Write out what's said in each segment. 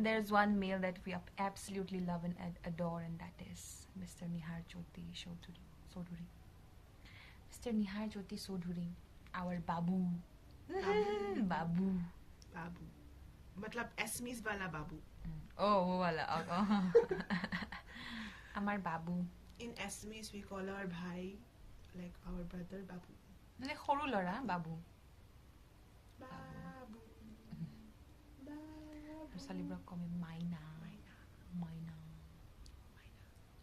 There's one male that we absolutely love and adore, and that is Mr. Nihar Jyoti Sodhuri. Mr. Nihar Jyoti Sodhuri, our Babu. Babu. Babu. मतलब एसमीज वाला बाबू. Oh, वो वाला. Amar Babu. In Assamese we call our bhai, like our brother, Babu. Like horu lora, Babu. Babu. Salibra come Maina.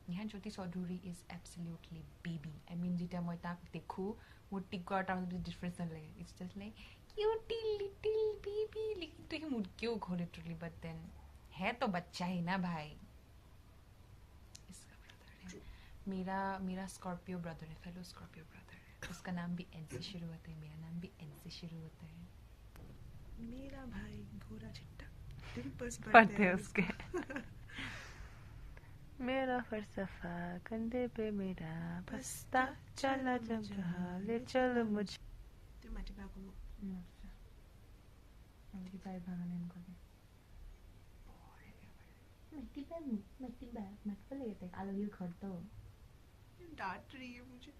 Nihar Jyoti Sodhuri is absolutely baby. I mean, jita moi tak dekhu, wo tikka ta difference na lage. It's just like cutie little baby. लेकिन तो ये mood क्यों खो literally, but then है तो बच्चा ही ना भाई. इसका brother है. मेरा Scorpio brother है, fellow Scorpio brother है. उसका नाम भी N से शुरू होता है, मेरा नाम भी N से शुरू होता है. मेरा भाई गोरा चिट्टा. डिंपल्स पढ़ते हैं उसके. मेरा फलसफा कंधे पे मेरा बस्ता चला जब जहाँ ले चल मुझे. तो माटी बाबू. माटी बाई भागने इनको दे. माटी पे लेते हैं. आलोगी घर तो. डांट रही है मुझे.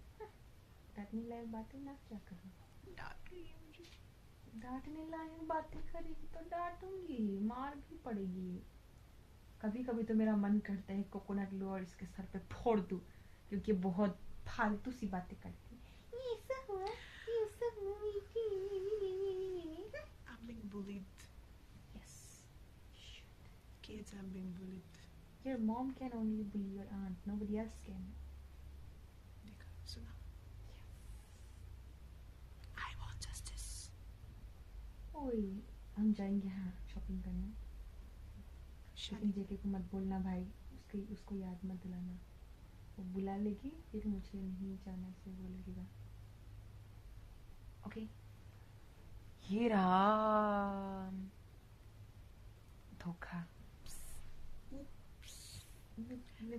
डांटने लायक बातें ना क्या करूँ. डांट रही है मुझे. डांटने लायक बातें करेगी तो डांटूंगी, मार भी पड़ेगी. कभी कभी तो मेरा मन करता है कोकोनट लो और इसके सर पे फोड़ दूं, क्योंकि बहुत फालतू सी बातें करती है. I'm being bullied. Yes. Kids, I'm being bullied. Your mom can only bully your aunt. Nobody else can. देखा सुना. I want justice. ओए, हम जाएंगे हाँ शॉपिंग करने. शॉपिंग जेके को मत बोलना भाई, उसको याद मत दिलाना. वो बुला लेगी फिर मुझे नहीं जाना से बोलेगा. ओके. ये रहा धोखा.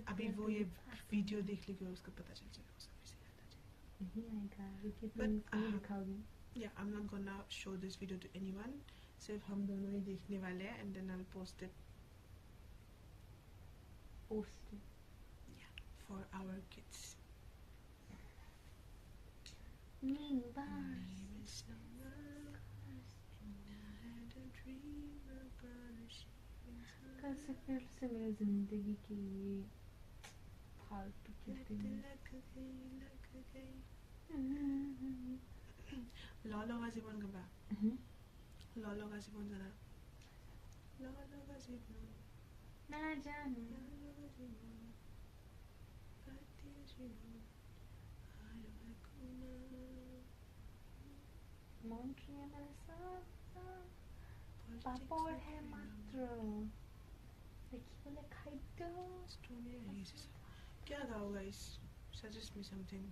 अभी वो ये वीडियो देख लेगी और उसको पता चल जाएगा. उसको फिर से याद आ जाएगा. नहीं आएगा क्योंकि तुम दिखाओगी. Yeah, I'm not gonna show this video to anyone. सिर्फ हम दोनों ही देखने वाले हैं, and then I'll post it. Yeah, for our kids. Name My name is Summer, and I had a dream about a shooting कैसे फिर से मेरी जिंदगी की ये फालतू के दिन. Lolo Gazibon gaba. Lolo Gazibon zara. Lolo Gazibon. ना जानू. Lolo Gazibon. Pati Gazibon. Ayo Akuna. Montreal पापड़ है मात्र. देखिए बोले खाई दो. Story है ये सब. क्या गाओ guys? Suggest me something.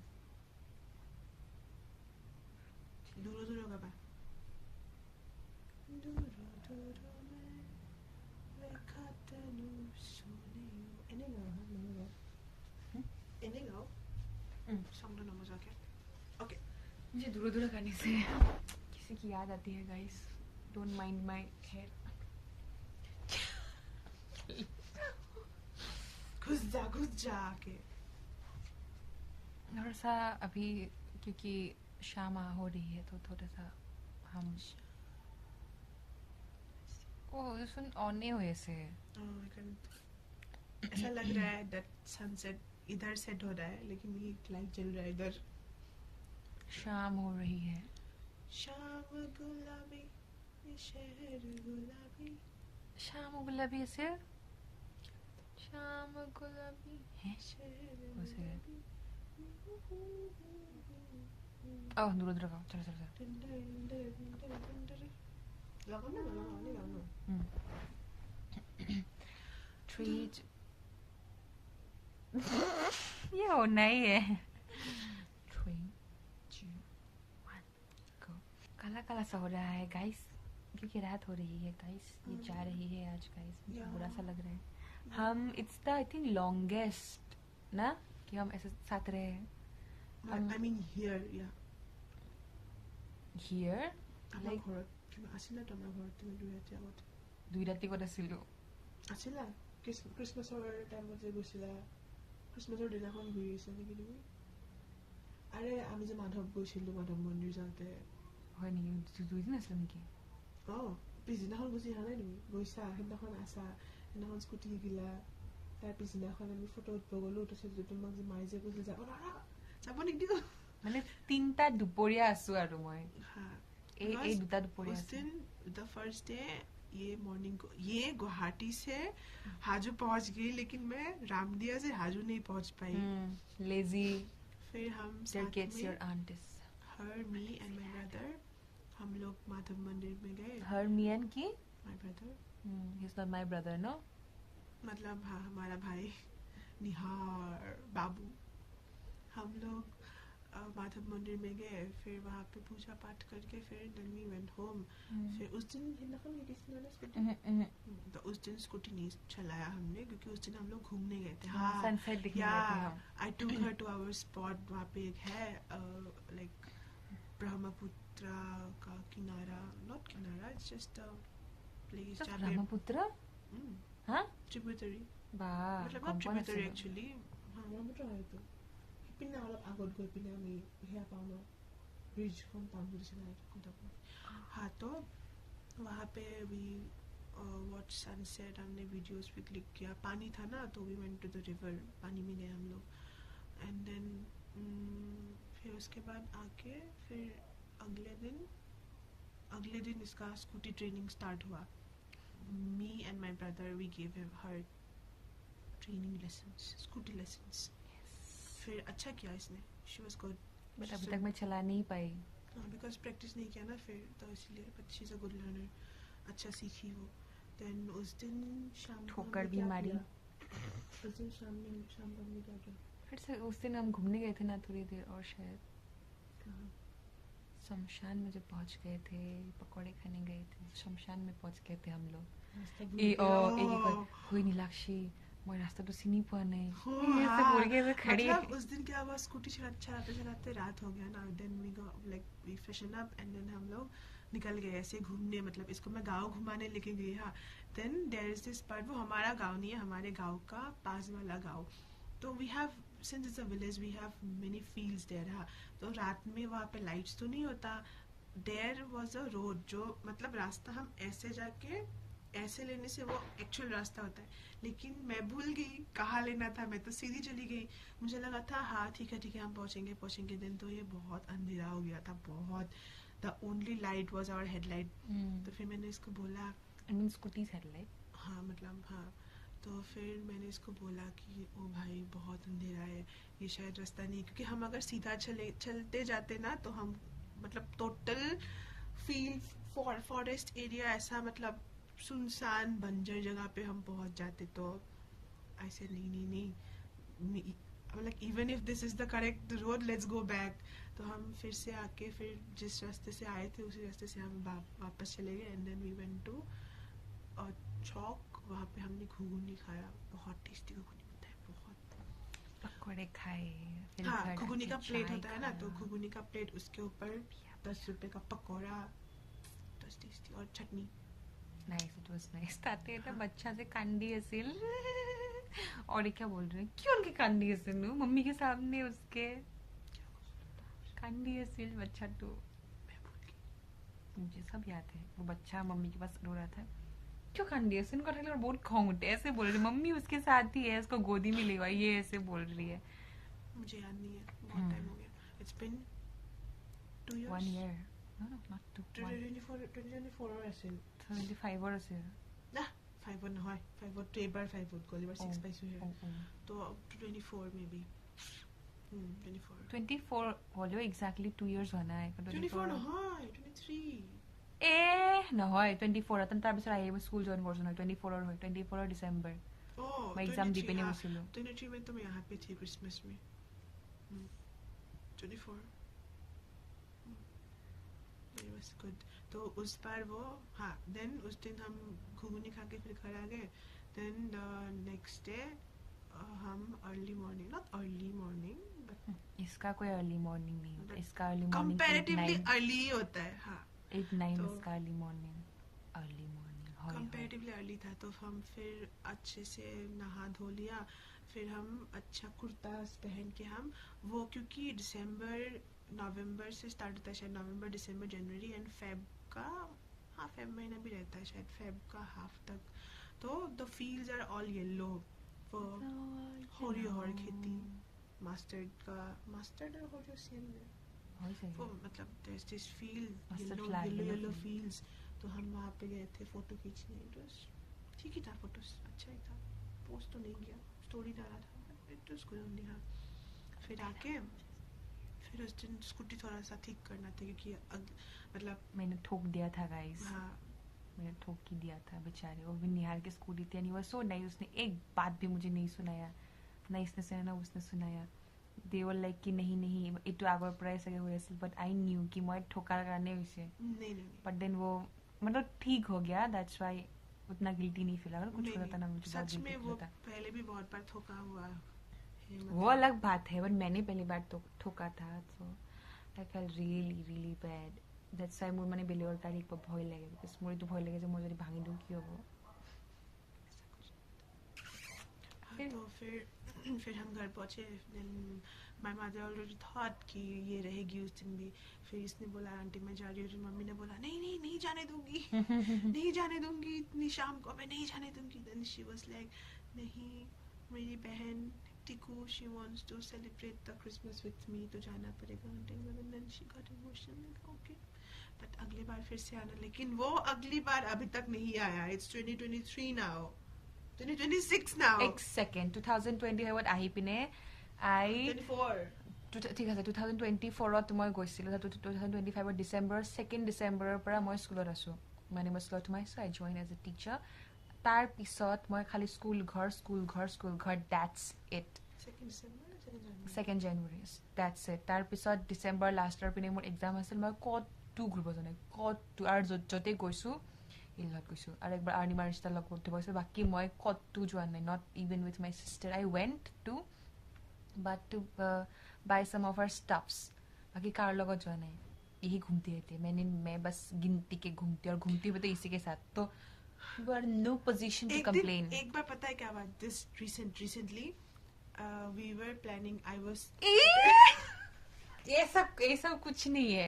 दूरो दूरो गबा. दूरो दूरो में lekata nu soniyo. इन्हें गाओ हाँ नहीं गाओ. इन्हें गाओ. Song तो ना मजाक है. Okay. मुझे दूर दूर करने से किसी की याद आती है guys. Don't mind my hair. घुस जा के. थोड़ा सा अभी क्योंकि शाम हो रही है तो थोड़ा सा हम सुन ऑने हुए से. ऐसा लग रहा है that sunset इधर सेट हो रहा है, लेकिन ये लाइट जल रहा है इधर. शाम हो रही है. शाम गुलाबी ये शहर गुलाबी. शाम गुलाबी से शाम गुलाबी है. ओह दूर दूर गाओ. चलो ट्रीट. ये होना ही है. 3, 2, 1 गो. काला काला सा हो रहा है गाइस, क्योंकि रात हो रही है गाइस. ये जा रही है आज गाइस. बुरा सा लग रहा है. हम it's the I think longest ना कि हम ऐसे साथ रहे हैं. I mean here, yeah. Here আমাৰ ঘৰত কিবা আছিল না তোমাৰ ঘৰত তুমি দুই ৰাতি আগত. দুই ৰাতি ক'ত আছিলো. আছিলা ক্ৰিছমাছৰ টাইমত যে গৈছিলা ক্ৰিছমাছৰ দিনাখন ঘূৰি আহিছা নেকি তুমি আৰে আমি যে মাধৱ গৈছিলোঁ মাধৱ মন্দিৰ যাওঁতে হয় নেকি 2 দিন আছিল নেকি পিছদিনাখন গুচি অহা নাই তুমি গৈছা সেইদিনাখন আছা সেইদিনাখন স্কুটি শিকিলা তাৰ পিছদিনাখন আমি ফটো উঠিব গ'লোঁ তাৰপিছত তোমাক যে মায়ে যে কৈছিল যাব নিদিওঁ মানে 3টা দুপৰীয়া আছো আৰু মই এই 2টা দুপৰীয়া उस दिन the first day ये गुवाहाटी से हाजू पहुंच गई लेकिन मैं रामदिया से हाजू नहीं पहुंच पाई लेजी फिर हम साथ में her me and my brother हम लोग माधव मंदिर में गए हर मी एंड की my brother he is not my brother no मतलब हाँ हमारा भाई निहार बाबू हम लोग माधव मंदिर में गए फिर वहाँ पे पूजा पाठ करके फिर देन वी वेंट होम फिर उस दिन तो उस दिन स्कूटी नहीं चलाया हमने क्योंकि उस दिन हम लोग घूमने गए थे सनसेट दिखने गए थे हम आई टूक हर टू आवर स्पॉट वहाँ पे एक है लाइक ब्रह्मपुत्र का किनारा नॉट किनारा इट्स जस्ट अ प्लेस जहाँ पे ब्रह्मपुत्र हाँ ट्रिब्यूटरी मतलब नॉट ट्रिब्यूटरी एक्चुअली हाँ ब्रह्मपुत्र है तो पिने अलग आगत गई पिने আমি হেয়া পাওঁ ন ব্ৰিজখন পাম বুলিছিল हाँ तो वहाँ पे भी वॉच सनसेट हमने वीडियोस भी क्लिक किया पानी था ना तो we went to the river पानी में गए हम लोग एंड देन फिर उसके बाद आके फिर अगले दिन इसका स्कूटी ट्रेनिंग स्टार्ट हुआ me and my brother we give her training lessons scooty lessons फिर अच्छा किया इसने शी वाज गुड बट अभी तक मैं चला नहीं पाई बिकॉज प्रैक्टिस नहीं किया ना फिर तो इसलिए but she is a good learner अच्छा सीखी वो देन उस दिन शाम ठोकर भी मारी उस दिन शाम को हमने क्या किया फिर से उस दिन हम घूमने गए थे ना थोड़ी देर और शायद शमशान में जब पहुंच गए थे पकौड़े खाने गए थे शमशान में पहुंच गए थे हम लोग कोई नीलाक्षी मैं रास्ता तो सीनी पोआ नहीं ऐसे बोल के ऐसे खड़ी मतलब उस दिन क्या हुआ स्कूटी चलाते रात हो गया ना then we go like we freshen up and then हम लोग निकल गए ऐसे घूमने मतलब इसको मैं गांव घुमाने लेके गई हाँ then there is this part वो हमारा गांव नहीं है हमारे गांव का पास वाला गांव तो we have since it's a village we have many fields there हाँ तो रात में वहाँ पे लाइट्स तो नहीं होता देयर वाज अ रोड जो मतलब रास्ता हम ऐसे जाके ऐसे लेने से वो एक्चुअल रास्ता होता है लेकिन मैं भूल गई कहाँ लेना था मैं तो सीधी चली गई मुझे लगा था हाँ ठीक है हम पहुँचेंगे दिन तो ये बहुत अंधेरा हो गया था बहुत the only light was our headlight तो फिर मैंने इसको बोला स्कूटी हेडलाइट हाँ मतलब हाँ तो फिर मैंने इसको बोला कि ओ भाई बहुत अंधेरा है ये शायद रास्ता नहीं क्योंकि हम अगर सीधा चलते जाते ना तो हम मतलब टोटल फील्ड फॉरेस्ट एरिया ऐसा मतलब सुनसान बंजर जगह पे हम पहुंच जाते तो ऐसे नहीं like even if this is the correct road let's go back तो हम फिर से आके फिर जिस रास्ते से आए थे उसी रास्ते से हम वापस चले गए and then we went to चौक वहाँ पे हमने घुघुनी खाया बहुत टेस्टी घुघुनी होता है बहुत पकौड़े खाए हाँ घुघुनी का प्लेट होता है ना तो घुघुनी का प्लेट उसके ऊपर 10 रुपए का पकौड़ा टेस्टी और चटनी नाइस इट वाज नाइस ताते এটা बच्चा से कांडी असिल और ये क्या बोल रहे हैं क्यों उनकी कांडी असिल नो मम्मी के सामने उसके कांडी असिल बच्चा तो मुझे सब याद है वो बच्चा मम्मी के पास रो रहा था क्यों कांडी असिल को ठेले और बहुत खोंगटे ऐसे बोल रही मम्मी उसके साथ ही है उसको गोदी में लेवा ये ऐसे बोल रही है मुझे याद नहीं है बहुत टाइम हो गया it's been 2 years 1 year no not 24 असिल 25 or so. Nah, 5 or no, 5 or 2 bar 5 would call you 6 by so here. So 24 maybe. 24 होलो exactly 2 years होना है 24 নহয় 23 no হয় 24 তন তাৰ পিছত আহিব স্কুল জয়েন কৰিছো নহয় 24 হয় 24 ডিসেম্বৰ मैं एग्जाम दी पे नहीं वसूलो 23 में तो मैं यहाँ पे थी क्रिसमस में 24 it was good तो उस बार वो हाँ देन उस दिन हम घुघुनी खा के फिर घर आ गए देन द नेक्स्ट डे हम early morning not early morning but इसका कोई अर्ली मॉर्निंग नहीं होता इसका अर्ली मॉर्निंग कंपैरेटिवली अर्ली होता है हाँ 8-9 इसका early morning hi, comparatively early था, तो हम फिर अच्छे से नहा धो लिया, फिर हम अच्छा कुर्ता पहन के हम वो, क्योंकि दिसंबर नवंबर से स्टार्ट होता है शायद, नवंबर दिसंबर जनवरी एंड फेब का, हाँ फेब महीना भी रहता है शायद, फेब का हाफ तक, तो the fields are all yellow, वो हो रही और खेती मस्टर्ड और हो जो सेम है वो, मतलब there is this field Mustard yellow flower, yellow yellow yellow field. Fields, तो हम वहाँ पे गए थे फोटो खींचने, इट वाज ठीक ही था, फोटो अच्छा ही था, पोस्ट तो नहीं किया, स्टोरी डाला था, इट वाज गुड ओनली। हाँ, फिर आके फिर उस दिन स्कूटी थोड़ा सा ठीक करना था, क्योंकि मतलब मैंने ठोक दिया था गाइस, हाँ मैंने ठोक ही दिया था बेचारे। वो भी निहार की स्कूटी थी, एंड सो नहीं, उसने एक बात भी मुझे नहीं सुनाया, ना इसने सुनाया ना उसने सुनाया। दे वर लाइक कि नहीं नहीं এইটো আগৰ পৰাই চাগে হৈ আছিল, বাট আই নিউ कि মই ठोकार কাৰণে হৈছে, नहीं बट देन वो मतलब ठीक हो गया, दैट्स व्हाई उतना गिल्टी नहीं फील। अगर कुछ नहीं, होता था ना मुझे बहुत सच में गिल्टी वो फील होता। पहले भी बहुत बार ठोका हुआ है, वो अलग बात है, बट मैंने पहली बार तो ठोका था, so I feel really really bad. That's why মোৰ মানে বেলেগৰ গাড়ী একবাৰ ভয় লাগে, বিকজ মোৰ এইটো ভয় লাগে যে মই যদি ভাঙি দিওঁ কি হ'ব। तो फिर हम घर पहुंचे, माय मदर ऑलरेडी थॉट कि ये रहेगी उस दिन भी, फिर इसने बोला आंटी मैं जा रही हूँ, मम्मी ने बोला नहीं नहीं नहीं जाने दूंगी नहीं जाने दूंगी, इतनी शाम को मैं नहीं जाने दूंगी। देन शी वाज लाइक नहीं, मेरी बहन Tiku she wants to celebrate the Christmas with me, तो जाना पड़ेगा aunty. Then she got emotional, okay but अगली बार फिर से आना, लेकिन वो अगली बार अभी तक नहीं आया। It's 2023 now, 2026 now. एक सेकेंड 2025 আহি পিনে আই 24 ঠিক আছে 2024 মই গৈছিলোঁ, 2025 ডিচেম্বৰ 2 ডিচেম্বৰৰ পৰা মই স্কুলত আছোঁ, মানে মই স্কুলত সোমাইছোঁ, I join as a teacher. তাৰ পিছত মই খালি স্কুল ঘৰ, দ্যাটছ ইট। 2 জানুৱাৰী, দ্যাটছ ইট। তাৰপিছত ডিচেম্বৰ লাষ্টৰ পিনে মোৰ এক্সাম আছিল, মই ক'তো ঘূৰিব যোৱা নাই, ক'তো, আৰু য'তেই গৈছোঁ ইলত গৈছোঁ, আৰু একবাৰ আৰ্ণিমা ৰিষ্টাৰ লগ কৰিব গৈছোঁ, বাকী মই ক'তো যোৱা নাই, not even with my sister. I went to but to buy some of our stuffs, बाकी कार লগত যোৱা নাই। यही घूमते रहते मैं बस गिनती के घूमती, और घूमती हुई तो इसी के साथ, तो you are no position to complain. एक बार पता है क्या बात, this recently we were planning, I was ये सब कुछ नहीं है।